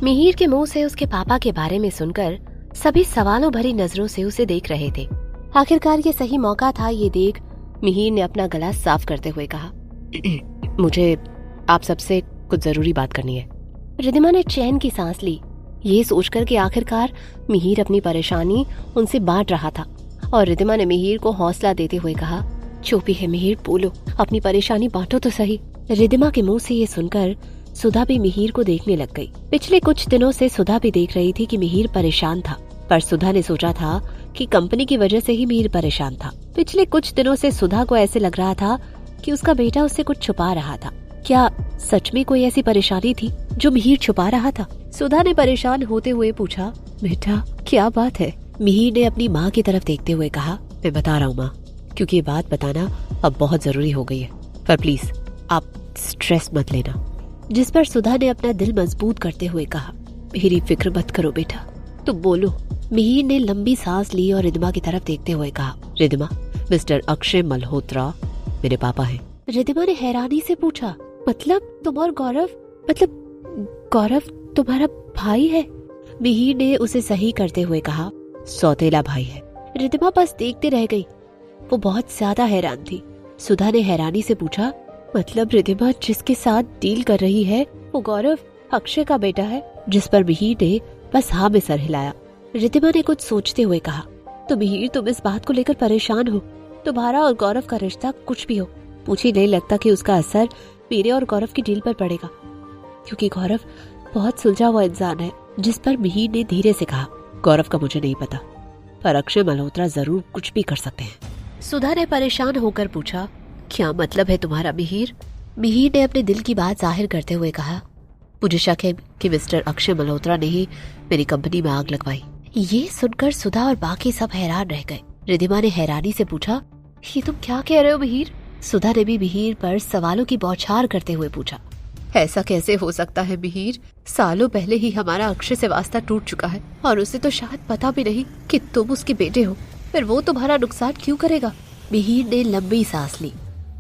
मिहिर के मुंह से उसके पापा के बारे में सुनकर सभी सवालों भरी नजरों से उसे देख रहे थे। आखिरकार ये सही मौका था। ये देख मिहिर ने अपना गला साफ करते हुए कहा, मुझे आप सबसे कुछ जरूरी बात करनी है। रिद्धिमा ने चैन की सांस ली, ये सोचकर कि आखिरकार मिहिर अपनी परेशानी उनसे बांट रहा था। और रिद्धिमा ने मिहिर को हौसला देते हुए कहा, जो भी है मिहिर, बोलो, अपनी परेशानी बांटो तो सही। रिद्धिमा के मुंह से ये सुनकर सुधा भी मिहिर को देखने लग गई। पिछले कुछ दिनों से सुधा भी देख रही थी कि मिहिर परेशान था, पर सुधा ने सोचा था कि कंपनी की वजह से ही मिहिर परेशान था। पिछले कुछ दिनों से सुधा को ऐसे लग रहा था कि उसका बेटा उससे कुछ छुपा रहा था। क्या सच में कोई ऐसी परेशानी थी जो मिहिर छुपा रहा था? सुधा ने परेशान होते हुए पूछा, बेटा क्या बात है? मिहिर ने अपनी माँ की तरफ देखते हुए कहा, मैं बता रहा हूँ माँ, क्योंकि ये बात बताना अब बहुत जरूरी हो गई है, पर प्लीज आप स्ट्रेस मत लेना। जिस पर सुधा ने अपना दिल मजबूत करते हुए कहा, मेरी फिक्र मत करो बेटा, तुम बोलो। मिहिर ने लंबी सांस ली और रिद्धिमा की तरफ देखते हुए कहा, रिद्धिमा, मिस्टर अक्षय मल्होत्रा मेरे पापा हैं। रिद्धिमा ने हैरानी से पूछा, मतलब तुम और गौरव, मतलब गौरव तुम्हारा भाई है? मिहिर ने उसे सही करते हुए कहा, सौतेला भाई है। रिद्धिमा बस देखते रह गई, वो बहुत ज्यादा हैरान थी। सुधा ने हैरानी से पूछा, मतलब रिद्धिमा जिसके साथ डील कर रही है वो गौरव अक्षय का बेटा है? जिस पर मिहिर ने बस हाँ में सर हिलाया। रिद्धिमा ने कुछ सोचते हुए कहा, तो मिहिर तुम इस बात को लेकर परेशान हो? तुम्हारा और गौरव का रिश्ता कुछ भी हो, मुझे नहीं लगता कि उसका असर मेरे और गौरव की डील पर पड़ेगा, क्योंकि गौरव बहुत सुलझा हुआ इंसान है। जिस पर मिहिर ने धीरे से कहा, गौरव का मुझे नहीं पता, पर अक्षय मल्होत्रा जरूर कुछ भी कर सकते हैं। सुधा ने परेशान होकर पूछा, क्या मतलब है तुम्हारा मिहिर? मिहिर ने अपने दिल की बात जाहिर करते हुए कहा, मुझे शक है कि मिस्टर अक्षय मल्होत्रा ने ही मेरी कंपनी में आग लगवाई। ये सुनकर सुधा और बाकी सब हैरान रह गए। रिद्धिमा ने हैरानी से पूछा, ये तुम क्या कह रहे हो मिहिर? सुधा ने भी मिहिर पर सवालों की बौछार करते हुए पूछा, ऐसा कैसे हो सकता है मिहिर? सालों पहले ही हमारा अक्षय से वास्ता टूट चुका है और उसे तो शायद पता भी नहीं कि तुम उसके बेटे हो, फिर वो तुम्हारा नुकसान क्यों करेगा? मिहिर ने लंबी सांस ली।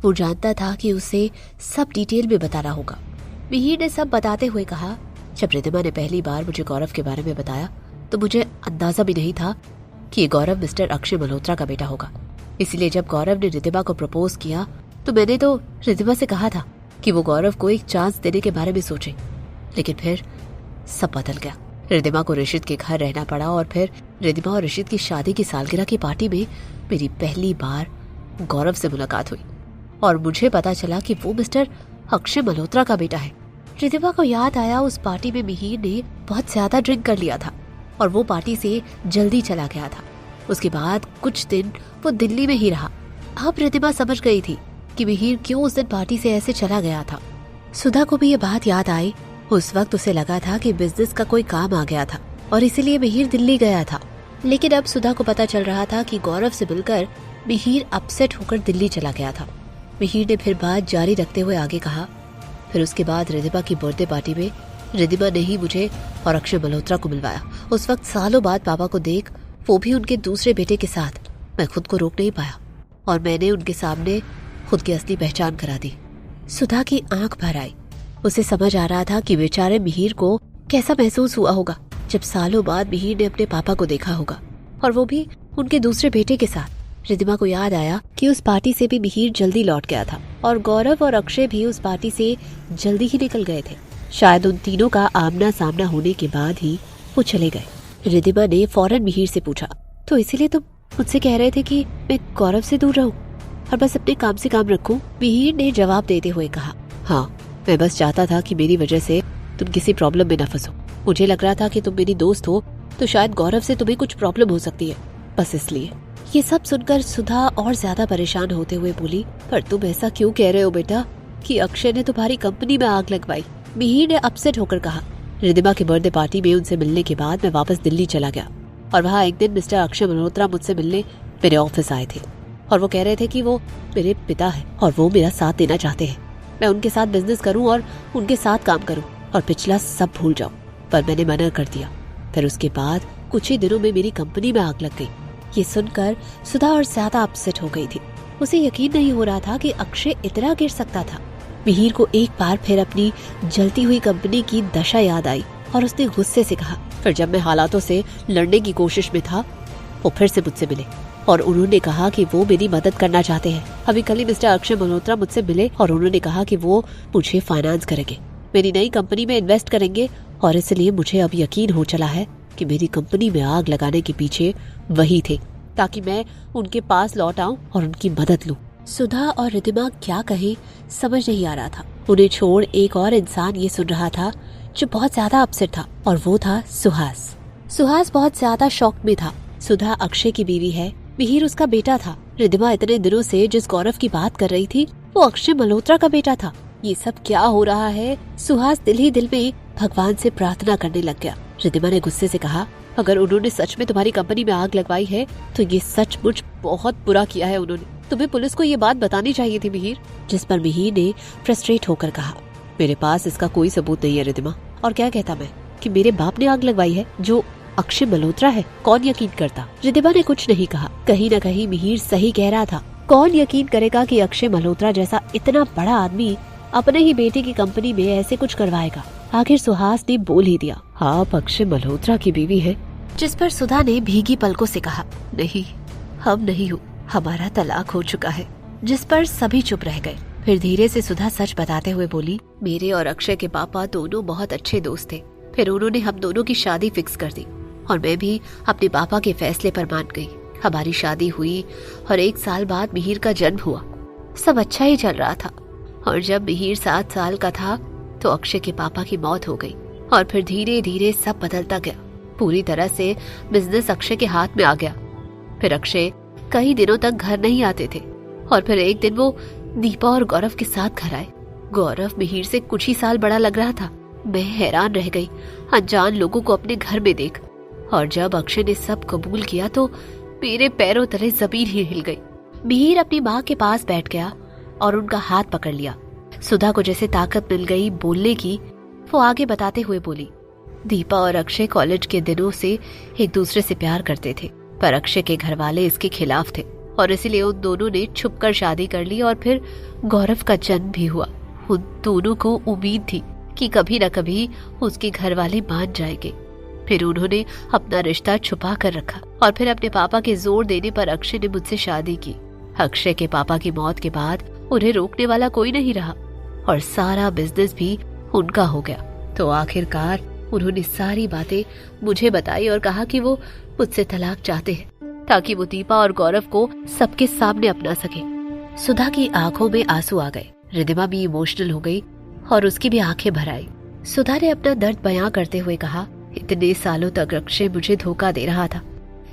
वो जानता था कि उसे सब डिटेल में बताना होगा। मिहिर ने सब बताते हुए कहा, जब रिद्धिमा ने पहली बार मुझे गौरव के बारे में बताया तो मुझे अंदाजा भी नहीं था कि ये गौरव मिस्टर अक्षय मल्होत्रा का बेटा होगा। इसीलिए जब गौरव ने रिद्धिमा को प्रपोज किया तो मैंने तो रिद्धिमा से कहा था कि वो गौरव को एक चांस देने के बारे में सोचे, लेकिन फिर सब बदल गया। रिद्धिमा को ऋषित के घर रहना पड़ा और फिर रिद्धिमा और ऋषित की शादी की सालगिरह की पार्टी में मेरी पहली बार गौरव से मुलाकात हुई और मुझे पता चला कि वो मिस्टर अक्षय मल्होत्रा का बेटा है। रिद्धिमा को याद आया उस पार्टी में मिहिर ने बहुत ज्यादा ड्रिंक कर लिया था और वो पार्टी से जल्दी चला गया था। उसके बाद कुछ दिन वो दिल्ली में ही रहा। अब रिद्धिमा समझ गई थी कि मिहिर क्यों उस दिन पार्टी से ऐसे चला गया था। सुधा को भी ये बात याद आई। उस वक्त उसे लगा था कि बिजनेस का कोई काम आ गया था और इसीलिए मिहिर दिल्ली गया था, लेकिन अब सुधा को पता चल रहा था कि गौरव से मिलकर मिहिर अपसेट होकर दिल्ली चला गया था। मिहिर ने फिर बात जारी रखते हुए आगे कहा, फिर उसके बाद रिद्धिमा की बर्थडे पार्टी में रिद्धिमा ने ही मुझे और अक्षय मल्होत्रा को मिलवाया। उस वक्त सालों बाद पापा को देख, वो भी उनके दूसरे बेटे के साथ, मैं खुद को रोक नहीं पाया और मैंने उनके सामने खुद की असली पहचान करा दी। सुधा की आंख भर आई। उसे समझ आ रहा था कि बेचारे मिहिर को कैसा महसूस हुआ होगा जब सालों बाद मिहिर ने अपने पापा को देखा होगा, और वो भी उनके दूसरे बेटे के साथ। रिद्धिमा को याद आया कि उस पार्टी से भी मिहिर जल्दी लौट गया था और गौरव और अक्षय भी उस पार्टी से जल्दी ही निकल गए थे। शायद उन तीनों का आमना सामना होने के बाद ही वो चले गए। रिद्धिमा ने फौरन मिहिर से पूछा, तो इसीलिए तुम मुझसे कह रहे थे कि मैं गौरव से दूर रहूं और बस अपने काम से काम रखूं? मिहिर ने जवाब देते हुए कहा, हाँ, मैं बस चाहता था कि मेरी वजह से तुम किसी प्रॉब्लम में न फंसो। मुझे लग रहा था कि तुम मेरी दोस्त हो तो शायद गौरव से तुम्हें कुछ प्रॉब्लम हो सकती है, बस इसलिए। ये सब सुनकर सुधा और ज्यादा परेशान होते हुए बोली, पर तुम ऐसा क्यों कह रहे हो बेटा कि अक्षय ने तुम्हारी कंपनी में आग लगवाई? मिहिर ने अपसेट होकर कहा, रिद्धिमा की बर्थडे पार्टी में उनसे मिलने के बाद मैं वापस दिल्ली चला गया और वहाँ एक दिन मिस्टर अक्षय मल्होत्रा मुझसे मिलने मेरे ऑफिस आए थे और वो कह रहे थे कि वो मेरे पिता है और वो मेरा साथ देना चाहते हैं। मैं उनके साथ बिजनेस करूं और उनके साथ काम करूं और पिछला सब भूल जाऊं, पर मैंने मना कर दिया। फिर उसके बाद कुछ ही दिनों में मेरी कंपनी में आग लग गई। ये सुनकर सुधा और ज्यादा अपसेट हो गई थी। उसे यकीन नहीं हो रहा था कि अक्षय इतना गिर सकता था। मिहिर को एक बार फिर अपनी जलती हुई कंपनी की दशा याद आई और उसने गुस्से से कहा। फिर जब मैं हालातों से लड़ने की कोशिश में था, वो फिर से मुझसे मिले और उन्होंने कहा कि वो मेरी मदद करना चाहते हैं। अभी कल ही मिस्टर अक्षय मल्होत्रा मुझसे मिले और उन्होंने कहा कि वो मुझे फाइनेंस करेंगे, मेरी नई कंपनी में इन्वेस्ट करेंगे, और इसलिए मुझे अब यकीन हो चला है कि मेरी कंपनी में आग लगाने के पीछे वही थे, ताकि मैं उनके पास लौट आऊं और उनकी मदद लूं। सुधा और रिद्धिमा क्या कहे समझ नहीं आ रहा था। उन्हें छोड़ एक और इंसान ये सुन रहा था जो बहुत ज्यादा अपसेट था, और वो था सुहास। सुहास बहुत ज्यादा शॉक में था। सुधा अक्षय की बीवी है, मिहिर उसका बेटा था। रिद्धिमा इतने दिनों से जिस गौरव की बात कर रही थी वो अक्षय मल्होत्रा का बेटा था। ये सब क्या हो रहा है? सुहास दिल ही दिल में भगवान से प्रार्थना करने लग गया। रिद्धिमा ने गुस्से से कहा, अगर उन्होंने सच में तुम्हारी कंपनी में आग लगवाई है तो ये सचमुच बहुत बुरा किया है उन्होंने। तुम्हें पुलिस को ये बात बतानी चाहिए थी मिहिर। जिस पर मिहिर ने फ्रस्ट्रेट होकर कहा, मेरे पास इसका कोई सबूत नहीं है रिद्धिमा, और क्या कहता मैं कि मेरे बाप ने आग लगवाई है जो अक्षय मल्होत्रा है? कौन यकीन करता? रिद्धिमा ने कुछ नहीं कहा। कहीं न कहीं मिहिर सही कह रहा था। कौन यकीन करेगा कि अक्षय मल्होत्रा जैसा इतना बड़ा आदमी अपने ही बेटे की कंपनी में ऐसे कुछ करवाएगा? आखिर सुहास ने बोल ही दिया, आप अक्षय मल्होत्रा की बीवी है। जिस पर सुधा ने भीगी पलकों से कहा, नहीं, हम नहीं हो, हमारा तलाक हो चुका है। जिस पर सभी चुप रह गए। फिर धीरे से सुधा सच बताते हुए बोली, मेरे और अक्षय के पापा दोनों बहुत अच्छे दोस्त थे। फिर उन्होंने हम दोनों की शादी फिक्स कर दी और मैं भी अपने पापा के फैसले पर मान गई। हमारी शादी हुई और 1 साल बाद मिहिर का जन्म हुआ। सब अच्छा ही चल रहा था, और जब मिहिर 7 साल का था तो अक्षय के पापा की मौत हो गई, और फिर धीरे धीरे सब बदलता गया। पूरी तरह से बिजनेस अक्षय के हाथ में आ गया। फिर अक्षय कई दिनों तक घर नहीं आते थे, और फिर एक दिन वो दीपा और गौरव के साथ घर आए। गौरव मिहिर से कुछ ही साल बड़ा लग रहा था। मैं हैरान रह गई अनजान लोगों को अपने घर में देख, और जब अक्षय ने सब कबूल किया तो मेरे पैरों तले जमीन ही हिल गई। मिहिर अपनी माँ के पास बैठ गया और उनका हाथ पकड़ लिया। सुधा को जैसे ताकत मिल गई बोलने की। वो आगे बताते हुए बोली, दीपा और अक्षय कॉलेज के दिनों से एक दूसरे से प्यार करते थे, पर अक्षय के घर वाले इसके खिलाफ थे, और इसलिए उन दोनों ने छुपकर शादी कर ली, और फिर गौरव का जन्म भी हुआ। उन दोनों को उम्मीद थी कि कभी न कभी उसके घर वाले मान जाएंगे। फिर उन्होंने अपना रिश्ता छुपा कर रखा, और फिर अपने पापा के जोर देने पर अक्षय ने मुझसे शादी की। अक्षय के पापा की मौत के बाद उन्हें रोकने वाला कोई नहीं रहा, और सारा बिजनेस भी उनका हो गया। तो आखिरकार उन्होंने सारी बातें मुझे बताई और कहा कि वो मुझसे तलाक चाहते हैं, ताकि वो दीपा और गौरव को सबके सामने अपना सके। सुधा की आंखों में आंसू आ गए। रिद्धिमा भी इमोशनल हो गई और उसकी भी आंखें भर आई। सुधा ने अपना दर्द बयां करते हुए कहा, इतने सालों तक अक्षय मुझे धोखा दे रहा था,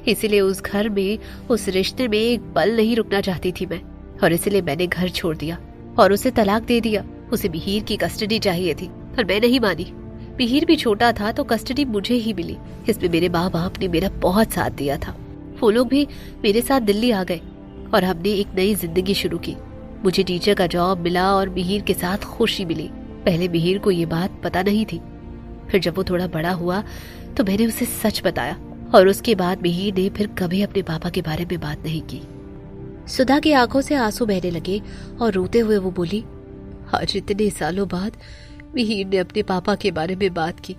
इसीलिए उस घर में, उस रिश्ते में एक पल नहीं रुकना चाहती थी मैं, और इसलिए मैंने घर छोड़ दिया और उसे तलाक दे दिया। उसे मिहिर की कस्टडी चाहिए थी, पर मैं नहीं मानी। मिहिर भी छोटा था तो कस्टडी मुझे ही मिली। इसमें मेरे माँ बाप ने मेरा बहुत साथ दिया था। वो लोग भी मेरे साथ दिल्ली आ गए और हमने एक नई जिंदगी शुरू की। मुझे टीचर का जॉब मिला और मिहिर के साथ खुशी मिली। पहले मिहिर को ये बात पता नहीं थी। फिर जब वो थोड़ा बड़ा हुआ तो मैंने उसे सच बताया, और उसके बाद मिहिर ने फिर कभी अपने पापा के बारे में बात नहीं की। सुधा की आंखों से आंसू बहने लगे और रोते हुए वो बोली, आज इतने सालों बाद मिहिर ने अपने पापा के बारे में बात की,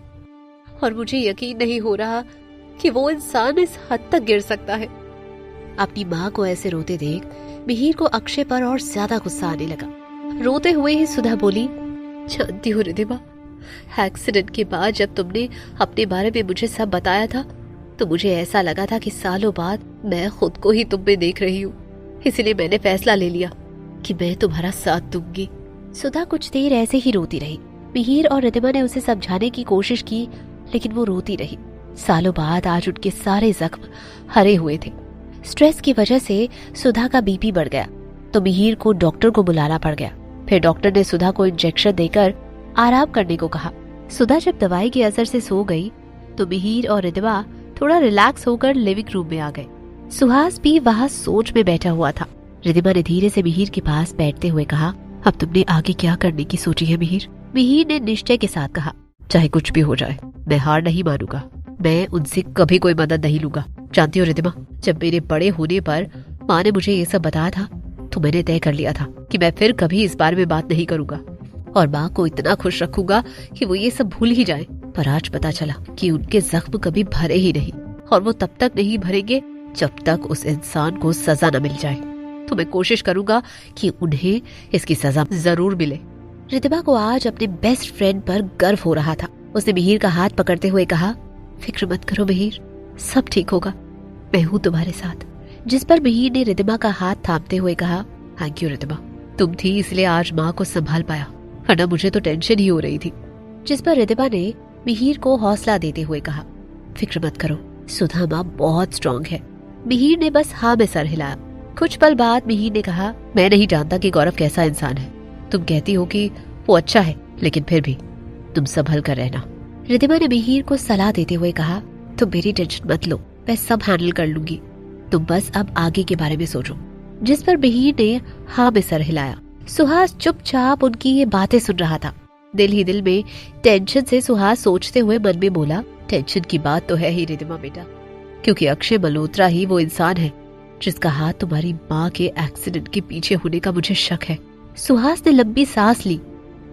और मुझे यकीन नहीं हो रहा कि वो इंसान इस हद तक गिर सकता है। अपनी माँ को ऐसे रोते देख मिहिर को अक्षय पर और ज्यादा गुस्सा आने लगा। रोते हुए ही सुधा बोली, जानती हो रिद्धिमा, एक्सीडेंट के बाद जब तुमने अपने बारे में मुझे सब बताया था तो मुझे ऐसा लगा था कि सालों बाद मैं खुद को ही तुम में देख रही हूँ। इसलिए मैंने फैसला ले लिया कि मैं तुम्हारा साथ दूंगी। सुधा कुछ देर ऐसे ही रोती रही। मिहिर और रिद्धिमा ने उसे समझाने की कोशिश की, लेकिन वो रोती रही। सालों बाद आज उनके सारे जख्म हरे हुए थे। स्ट्रेस की वजह से सुधा का बीपी बढ़ गया तो मिहिर को डॉक्टर को बुलाना पड़ गया। फिर डॉक्टर ने सुधा को इंजेक्शन देकर आराम करने को कहा। सुधा जब दवाई के असर से सो गई तो मिहिर और रिद्धिमा थोड़ा रिलैक्स होकर लिविंग रूम में आ गए। सुहास भी वहाँ सोच में बैठा हुआ था। रिद्धिमा ने धीरे से मिहिर के पास बैठते हुए कहा, अब तुमने आगे क्या करने की सोची है मिहिर? मिहिर ने निश्चय के साथ कहा, चाहे कुछ भी हो जाए मैं हार नहीं मानूंगा। मैं उनसे कभी कोई मदद नहीं लूंगा। जानती हो रिद्धिमा, जब मेरे बड़े होने पर माँ ने मुझे ये सब बताया था तो मैंने तय कर लिया था कि मैं फिर कभी इस बारे में बात नहीं करूंगा, और माँ को इतना खुश रखूंगा कि वो ये सब भूल ही जाए। पर आज पता चला कि उनके जख्म कभी भरे ही नहीं, और वो तब तक नहीं भरेंगे जब तक उस इंसान को सजा न मिल जाए। तो मैं कोशिश करूंगा कि उन्हें इसकी सजा जरूर मिले। रिद्धिमा को आज अपने बेस्ट फ्रेंड पर गर्व हो रहा था। उसने मिहिर का हाथ पकड़ते हुए कहा, फिक्र मत करो मिहिर, सब ठीक होगा, मैं हूँ तुम्हारे साथ। जिस पर मिहिर ने रिद्धिमा का हाथ थामते हुए कहा, थैंक यू रिद्धिमा, तुम थी इसलिए आज माँ को संभाल पाया, वरना मुझे तो टेंशन ही हो रही थी। जिस पर रिद्धिमा ने मिहिर को हौसला देते हुए कहा, फिक्र मत करो, सुधा माँ बहुत स्ट्रांग है। मिहिर ने बस हाँ में सर हिलाया। कुछ पल बाद मिहिर ने कहा, मैं नहीं जानता कि गौरव कैसा इंसान है, तुम कहती हो कि वो अच्छा है, लेकिन फिर भी तुम संभल कर रहना। रिद्धिमा ने मिहिर को सलाह देते हुए कहा, तुम मेरी टेंशन मत लो, मैं सब हैंडल कर लूंगी, तुम बस अब आगे के बारे में सोचो। जिस पर मिहिर ने हाँ में सर हिलाया। सुहास चुपचाप उनकी ये बातें सुन रहा था। दिल ही दिल में टेंशन से सुहास सोचते हुए मन में बोला, टेंशन की बात तो है ही रिद्धिमा बेटा, क्योंकि अक्षय मल्होत्रा ही वो इंसान है जिसका हाथ तुम्हारी माँ के एक्सीडेंट के पीछे होने का मुझे शक है। सुहास ने लंबी सांस ली।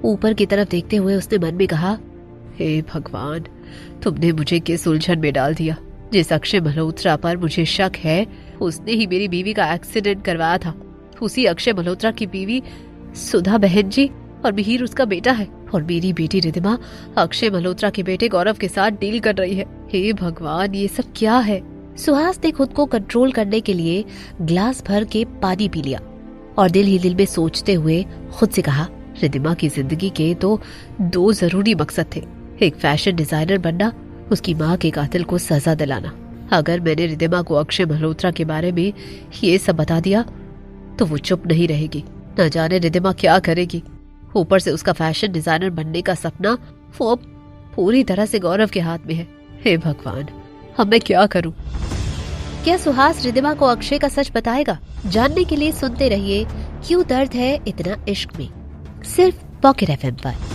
ऊपर की तरफ देखते हुए उसने मन में कहा, हे भगवान, तुमने मुझे किस उलझन में डाल दिया। जिस अक्षय मल्होत्रा पर मुझे शक है उसने ही मेरी बीवी का एक्सीडेंट करवाया था। उसी अक्षय मल्होत्रा की बीवी सुधा बहन जी, और मिहिर उसका बेटा है, और मेरी बेटी रिद्धिमा अक्षय मल्होत्रा के बेटे गौरव के साथ डील कर रही है। हे भगवान, ये सब क्या है। सुहास ने खुद को कंट्रोल करने के लिए ग्लास भर के पानी पी लिया और दिल ही दिल में सोचते हुए खुद से कहा, रिद्धिमा की जिंदगी के तो 2 जरूरी मकसद थे, एक फैशन डिजाइनर बनना, उसकी माँ के कातिल को सजा दिलाना। अगर मैंने रिद्धिमा को अक्षय मल्होत्रा के बारे में ये सब बता दिया तो वो चुप नहीं रहेगी। न जाने रिद्धिमा क्या करेगी। ऊपर से उसका फैशन डिजाइनर बनने का सपना वो अब पूरी तरह से गौरव के हाथ में है। हे भगवान, अब मैं क्या करूं? क्या सुहास रिद्धिमा को अक्षय का सच बताएगा? जानने के लिए सुनते रहिए क्यों दर्द है इतना इश्क में, सिर्फ पॉकेट FM पर।